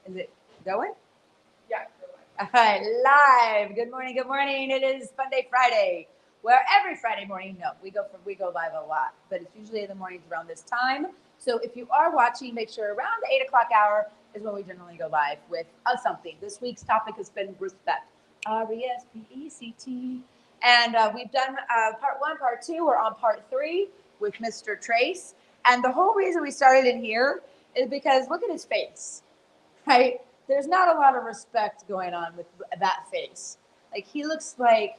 Is it going? Yeah, All right, live. Good morning. Good morning. It is Fun Day Friday, where every Friday morning, no, we go live a lot, but it's usually in the mornings around this time. So if you are watching, make sure around the 8 o'clock hour is when we generally go live with something. This week's topic has been respect. RESPECT. And we've done part one, part two. We're on part three with Mr. Trace. And the whole reason we started in here is because look at his face, right? There's not a lot of respect going on with that face. Like he looks like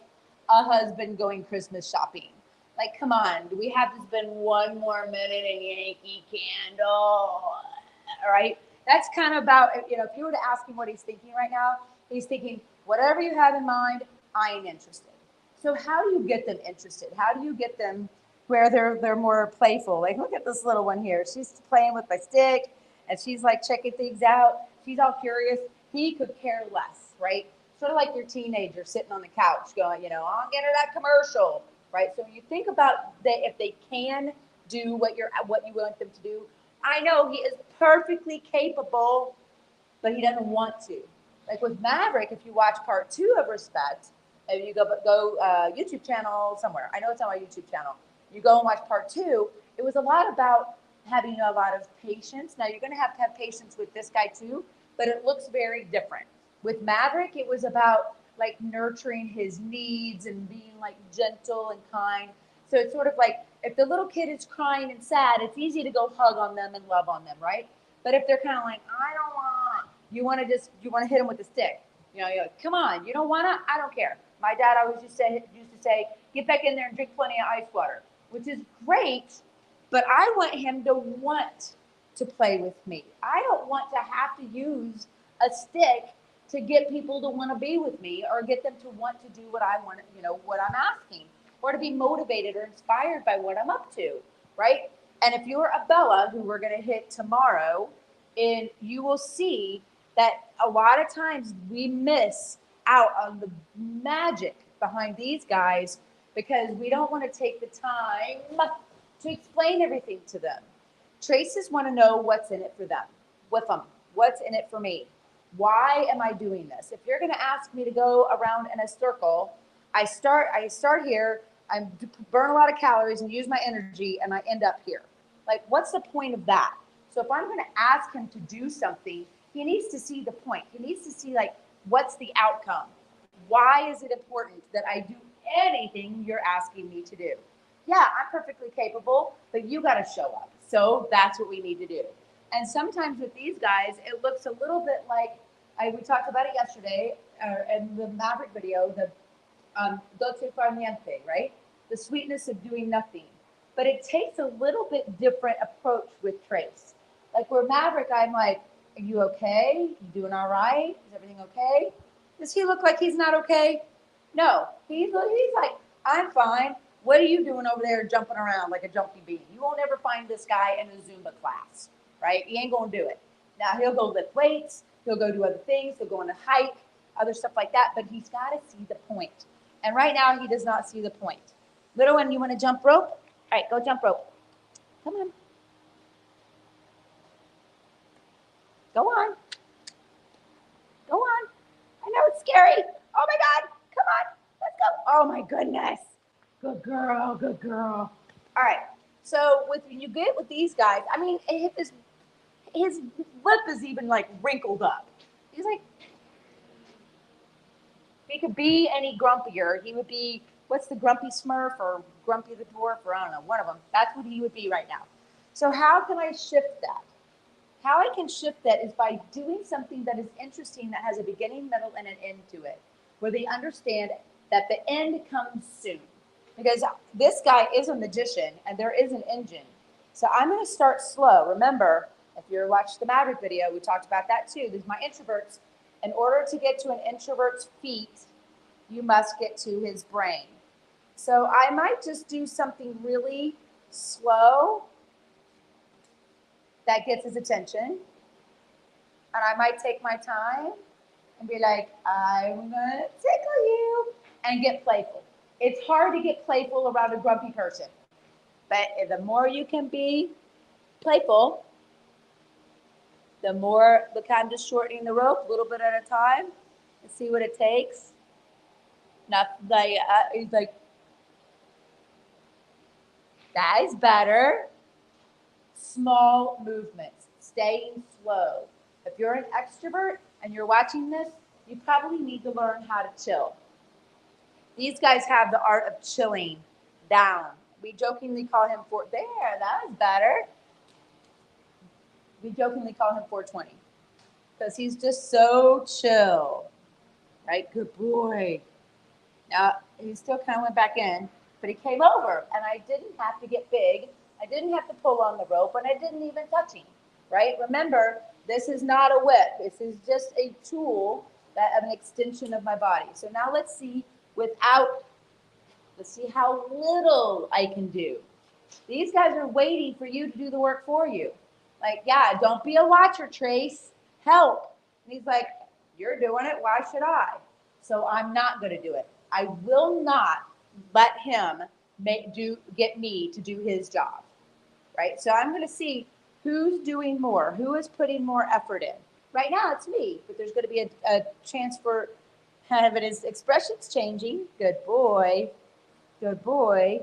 a husband going Christmas shopping. Like, come on, do we have to spend one more minute in Yankee Candle? All right, that's kind of about if you were to ask him what he's thinking right now, he's thinking whatever you have in mind. I ain't interested. So how do you get them interested? How do you get them where they're more playful? Like look at this little one here. She's playing with my stick and she's like checking things out. She's all curious. He could care less, right? Sort of like your teenager sitting on the couch going, I'll get her that commercial, right? So when you think about if they can do what you want them to do, I know he is perfectly capable, but he doesn't want to. Like with Maverick, if you watch part two of Respect, if you go YouTube channel somewhere, I know it's on my YouTube channel. You go and watch part two. It was a lot about having a lot of patience. Now you're going to have patience with this guy too, but it looks very different. With Maverick, it was about like nurturing his needs and being like gentle and kind. So it's sort of like if the little kid is crying and sad, it's easy to go hug on them and love on them, right? But if they're kind of like, I don't want, you want to hit them with a stick. You're like, come on, you don't want to? I don't care. My dad always used to say, get back in there and drink plenty of ice water, which is great, but I want him to want to play with me. I don't want to have to use a stick to get people to want to be with me or get them to want to do what I want, what I'm asking, or to be motivated or inspired by what I'm up to, right? And if you're a Bella, who we're going to hit tomorrow, and you will see that a lot of times we miss out on the magic behind these guys because we don't want to take the time to explain everything to them. Traces want to know what's in it for them, with them. What's in it for me? Why am I doing this? If you're going to ask me to go around in a circle, I start here, I burn a lot of calories and use my energy, and I end up here. Like, what's the point of that? So if I'm going to ask him to do something, he needs to see the point. He needs to see like what's the outcome. Why is it important that I do anything you're asking me to do? Yeah, I'm perfectly capable, but you got to show up. So that's what we need to do. And sometimes with these guys, it looks a little bit like we talked about it yesterday in the Maverick video, the dolce far niente, right? The sweetness of doing nothing. But it takes a little bit different approach with Trace. Like where Maverick, I'm like, are you okay? You doing all right? Is everything okay? Does he look like he's not okay? No, he's like, I'm fine. What are you doing over there jumping around like a jumpy bee? You won't ever find this guy in a Zumba class, right? He ain't gonna do it. Now he'll go lift weights, he'll go do other things, he'll go on a hike, other stuff like that, but he's got to see the point. And right now he does not see the point. Little one, you want to jump rope? All right, go jump rope. Come on. Go on. Go on. I know it's scary. Oh my God. Come on. Let's go. Oh my goodness. Good girl. Good girl. All right. So with when you get with these guys, I mean, his lip is even like wrinkled up. He's like, if he could be any grumpier, he would be. What's the grumpy Smurf or grumpy the dwarf or I don't know, one of them. That's what he would be right now. So how can I shift that? How I can shift that is by doing something that is interesting, that has a beginning, middle, and an end to it, where they understand that the end comes soon. Because this guy is a magician and there is an engine. So I'm going to start slow. Remember, if you watched the Maverick video, we talked about that too. There's my introverts. In order to get to an introvert's feet, you must get to his brain. So I might just do something really slow that gets his attention. And I might take my time and be like, I'm gonna tickle you and get playful. It's hard to get playful around a grumpy person, but the more you can be playful, The more, look, I'm just shortening the rope a little bit at a time and see what it takes. Not like, he's like, that is better. Small movements, staying slow. If you're an extrovert and you're watching this, you probably need to learn how to chill. These guys have the art of chilling down. We jokingly call him there, that was better. We jokingly call him 420 because he's just so chill, right? Good boy. Now, he still kind of went back in, but he came over, and I didn't have to get big. I didn't have to pull on the rope, and I didn't even touch him, right? Remember, this is not a whip. This is just a tool, that an extension of my body. So now let's see let's see how little I can do. These guys are waiting for you to do the work for you. Like, yeah, don't be a watcher, Trace. Help. And he's like, you're doing it. Why should I? So I'm not going to do it. I will not let him get me to do his job. Right? So I'm going to see who's doing more, who is putting more effort in. Right now it's me, but there's going to be a chance for but his expression's changing. Good boy. Good boy.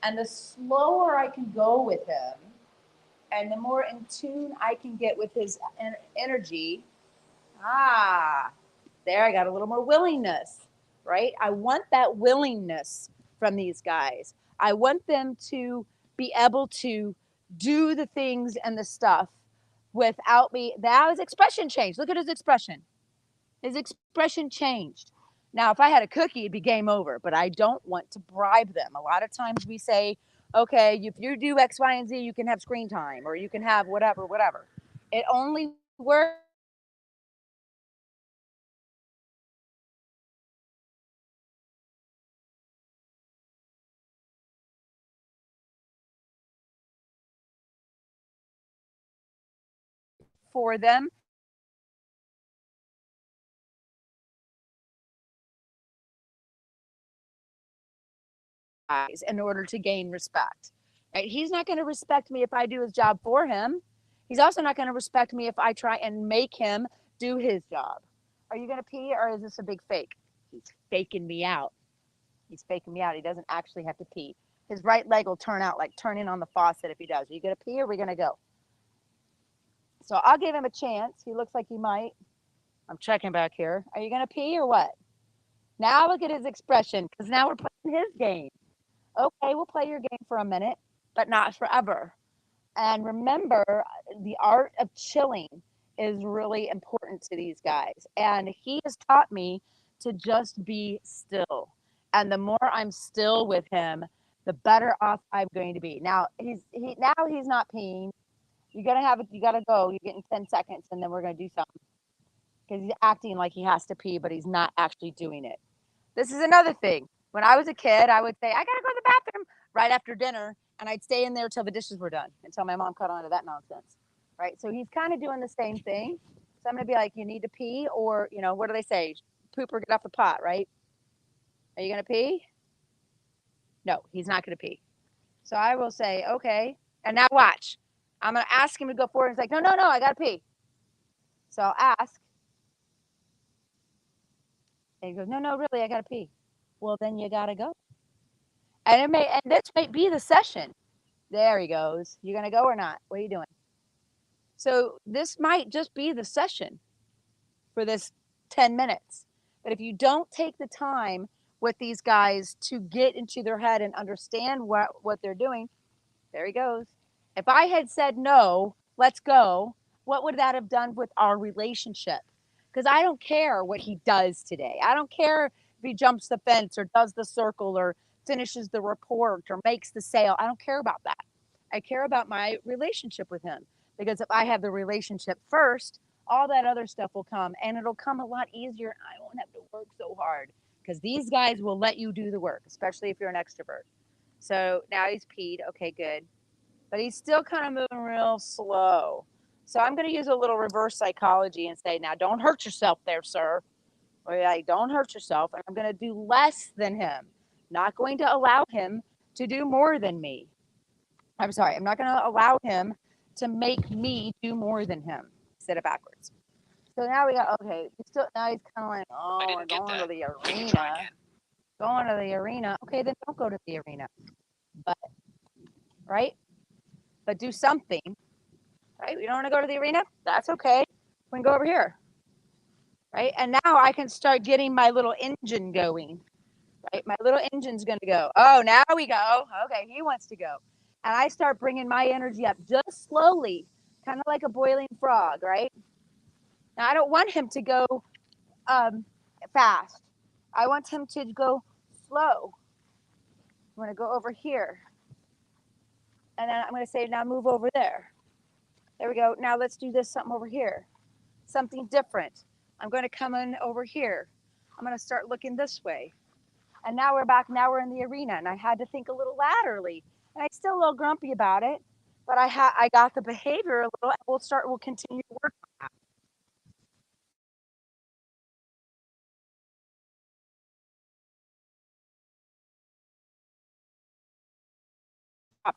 And the slower I can go with him, and the more in tune I can get with his energy, there I got a little more willingness, right? I want that willingness from these guys. I want them to be able to do the things and the stuff without me. Now his expression changed. Look at his expression. His expression changed. Now, if I had a cookie, it'd be game over, but I don't want to bribe them. A lot of times we say, okay, if you do X, Y, and Z, you can have screen time or you can have whatever, whatever. It only works for them in order to gain respect. Right? He's not going to respect me if I do his job for him. He's also not going to respect me if I try and make him do his job. Are you going to pee or is this a big fake? He's faking me out. He's faking me out. He doesn't actually have to pee. His right leg will turn out like turning on the faucet if he does. Are you going to pee or are we going to go? So I'll give him a chance. He looks like he might. I'm checking back here. Are you going to pee or what? Now look at his expression because now we're playing his game. Okay, we'll play your game for a minute, but not forever. And remember, the art of chilling is really important to these guys. And he has taught me to just be still. And the more I'm still with him, the better off I'm going to be. Now he's not peeing. You gotta go. You're getting 10 seconds and then we're gonna do something. Because he's acting like he has to pee, but he's not actually doing it. This is another thing. When I was a kid, I would say, I gotta go to the bathroom right after dinner, and I'd stay in there till the dishes were done, until my mom caught on to that nonsense. Right? So he's kind of doing the same thing. So I'm gonna be like, you need to pee, or what do they say? Poop or get off the pot, right? Are you gonna pee? No, he's not gonna pee. So I will say, okay. And now watch. I'm gonna ask him to go forward. He's like, no, no, no, I gotta pee. So I'll ask. And he goes, no, no, really, I gotta pee. Well, then you gotta go. And this might be the session. There he goes. You gonna go or not? What are you doing? So this might just be the session for this 10 minutes. But if you don't take the time with these guys to get into their head and understand what they're doing, there he goes. If I had said no, let's go, what would that have done with our relationship? Because I don't care what he does today. I don't care if he jumps the fence or does the circle or finishes the report or makes the sale. I don't care about that. I care about my relationship with him. Because if I have the relationship first, all that other stuff will come and it'll come a lot easier. I won't have to work so hard because these guys will let you do the work, especially if you're an extrovert. So now he's peed. Okay, good. But he's still kind of moving real slow. So I'm going to use a little reverse psychology and say, now don't hurt yourself there, sir. Or like, don't hurt yourself. And I'm going to do less than him. Not going to allow him to do more than me. I'm sorry. I'm not going to allow him to make me do more than him. Set it backwards. So now we got, okay, still, now he's kind of like, oh, we're going to the arena. Going to the arena. Okay, then don't go to the arena. But, right? But do something, right? We don't want to go to the arena. That's okay. We can go over here, right? And now I can start getting my little engine going, right? My little engine's going to go. Oh, now we go. Okay, he wants to go. And I start bringing my energy up just slowly, kind of like a boiling frog, right? Now, I don't want him to go fast. I want him to go slow. I'm going to go over here. And then I'm going to say, now move over there. There we go. Now let's do this something over here. Something different. I'm going to come in over here. I'm going to start looking this way. And now we're back. Now we're in the arena. And I had to think a little laterally. And I'm still a little grumpy about it. But I got the behavior a little. We'll continue to work on that.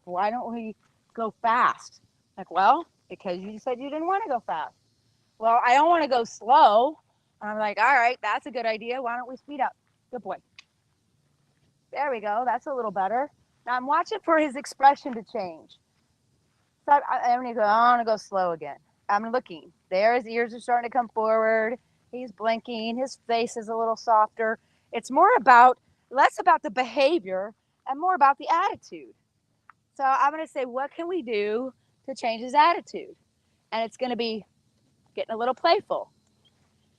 Why don't we go fast? Like, well, because you said you didn't want to go fast. Well, I don't want to go slow. And I'm like, all right, that's a good idea. Why don't we speed up? Good boy. There we go. That's a little better. Now I'm watching for his expression to change. So I'm going to go, I want to go slow again. I'm looking. There, his ears are starting to come forward. He's blinking. His face is a little softer. It's less about the behavior and more about the attitude. So I'm going to say, what can we do to change his attitude? And it's going to be getting a little playful.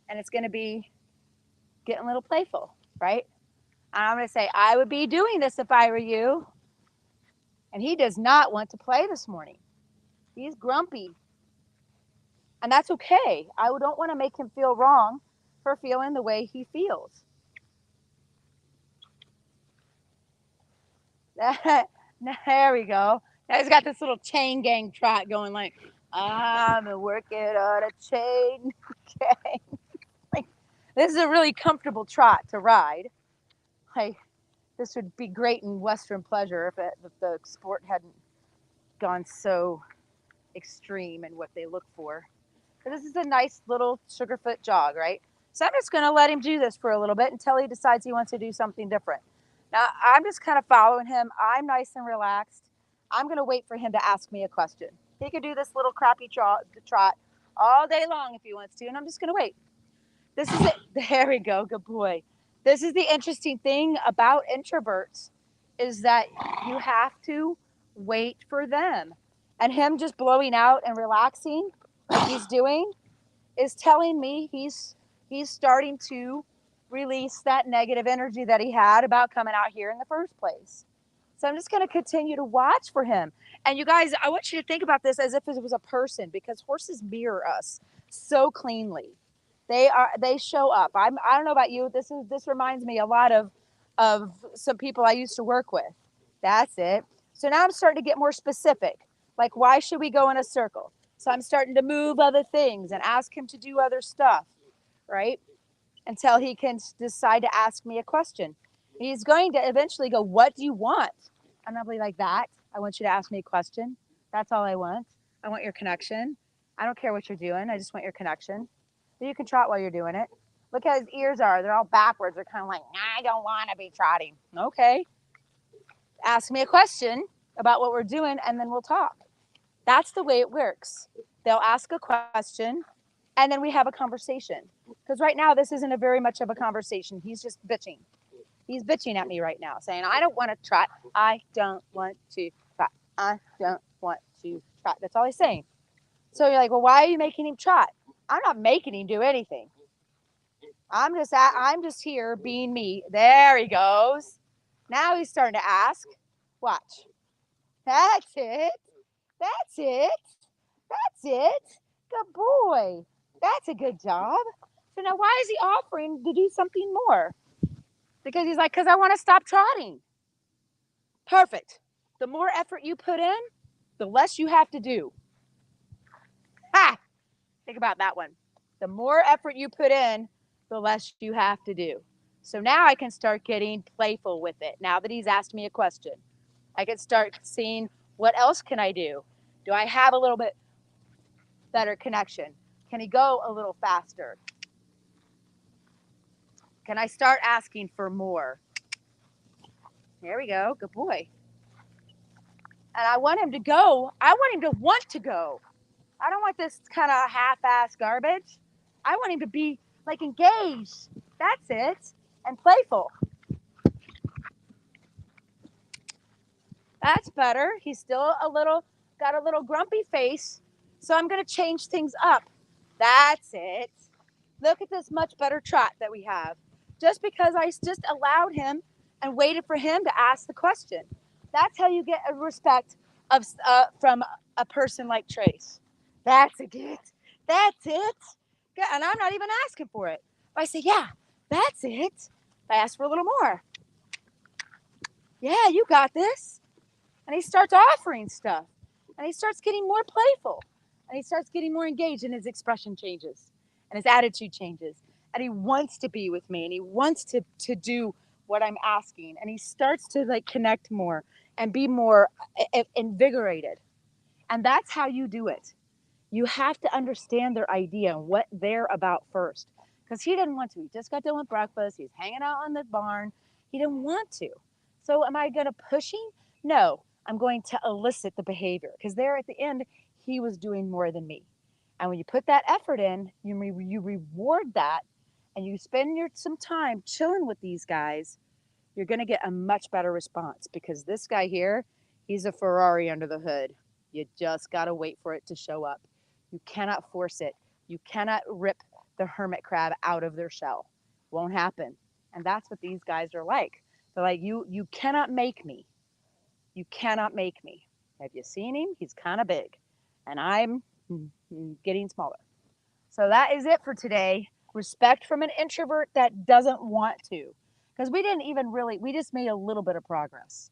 And it's going to be getting a little playful, right? And I'm going to say, I would be doing this if I were you. And he does not want to play this morning. He's grumpy. And that's okay. I don't want to make him feel wrong for feeling the way he feels. There we go. Now he's got this little chain gang trot going like, I'm working on a chain gang. Like, this is a really comfortable trot to ride. Like, this would be great in Western pleasure if the sport hadn't gone so extreme in what they look for. So this is a nice little Sugarfoot jog, right? So I'm just going to let him do this for a little bit until he decides he wants to do something different. Now, I'm just kind of following him. I'm nice and relaxed. I'm going to wait for him to ask me a question. He could do this little crappy trot all day long if he wants to, and I'm just going to wait. This is it. There we go. Good boy. This is the interesting thing about introverts is that you have to wait for them. And him just blowing out and relaxing like he's doing is telling me he's starting to release that negative energy that he had about coming out here in the first place. So I'm just going to continue to watch for him. And you guys, I want you to think about this as if it was a person because horses mirror us so cleanly. They show up. I don't know about you. This reminds me a lot of some people I used to work with. That's it. So now I'm starting to get more specific. Like, why should we go in a circle? So I'm starting to move other things and ask him to do other stuff, right? Until he can decide to ask me a question. He's going to eventually go, what do you want? And I'll be like, that. I want you to ask me a question. That's all I want. I want your connection. I don't care what you're doing. I just want your connection. But you can trot while you're doing it. Look how his ears are. They're all backwards. They're kind of like, I don't want to be trotting. Okay. Ask me a question about what we're doing, and then we'll talk. That's the way it works. They'll ask a question, and then we have a conversation. Because right now, this isn't a very much of a conversation. He's just bitching. He's bitching at me right now, saying, I don't want to trot. I don't want to trot. I don't want to trot. That's all he's saying. So you're like, well, why are you making him trot? I'm not making him do anything. I'm just here being me. There he goes. Now he's starting to ask. Watch. That's it. That's it. That's it. Good boy. That's a good job. So now why is he offering to do something more? Because he's like, because I want to stop trotting. Perfect. The more effort you put in, the less you have to do. Ha! Think about that one. The more effort you put in, the less you have to do. So now I can start getting playful with it. Now that he's asked me a question, I can start seeing what else can I do? Do I have a little bit better connection? Can he go a little faster? Can I start asking for more? There we go. Good boy. And I want him to go. I want him to want to go. I don't want this kind of half-ass garbage. I want him to be like engaged. That's it. And playful. That's better. He's still got a little grumpy face. So I'm going to change things up. That's it. Look at this much better trot that we have. Just because I just allowed him and waited for him to ask the question. That's how you get a respect of from a person like Trace. That's it. That's it. And I'm not even asking for it. I say, yeah, that's it. I ask for a little more. Yeah, you got this. And he starts offering stuff. And he starts getting more playful. And he starts getting more engaged, and his expression changes. And his attitude changes. And he wants to be with me. And he wants to do what I'm asking. And he starts to like connect more and be more invigorated. And that's how you do it. You have to understand their idea and what they're about first. Because he didn't want to. He just got done with breakfast. He's hanging out in the barn. He didn't want to. So am I going to push him? No, I'm going to elicit the behavior. Because there at the end, he was doing more than me. And when you put that effort in, you reward that, and you spend some time chilling with these guys, you're going to get a much better response. Because this guy here, he's a Ferrari under the hood. You just got to wait for it to show up. You cannot force it. You cannot rip the hermit crab out of their shell. Won't happen. And that's what these guys are like. They're like, you cannot make me. You cannot make me. Have you seen him? He's kind of big. And I'm getting smaller. So that is it for today. Respect from an introvert that doesn't want to. Because we just made a little bit of progress.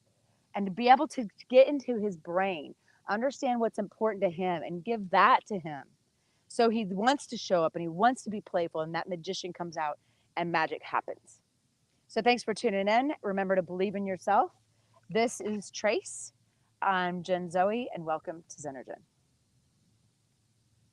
And to be able to get into his brain, understand what's important to him, and give that to him. So he wants to show up and he wants to be playful, and that magician comes out and magic happens. So thanks for tuning in. Remember to believe in yourself. This is Trace. I'm Jen Zoe, and welcome to Xenogen.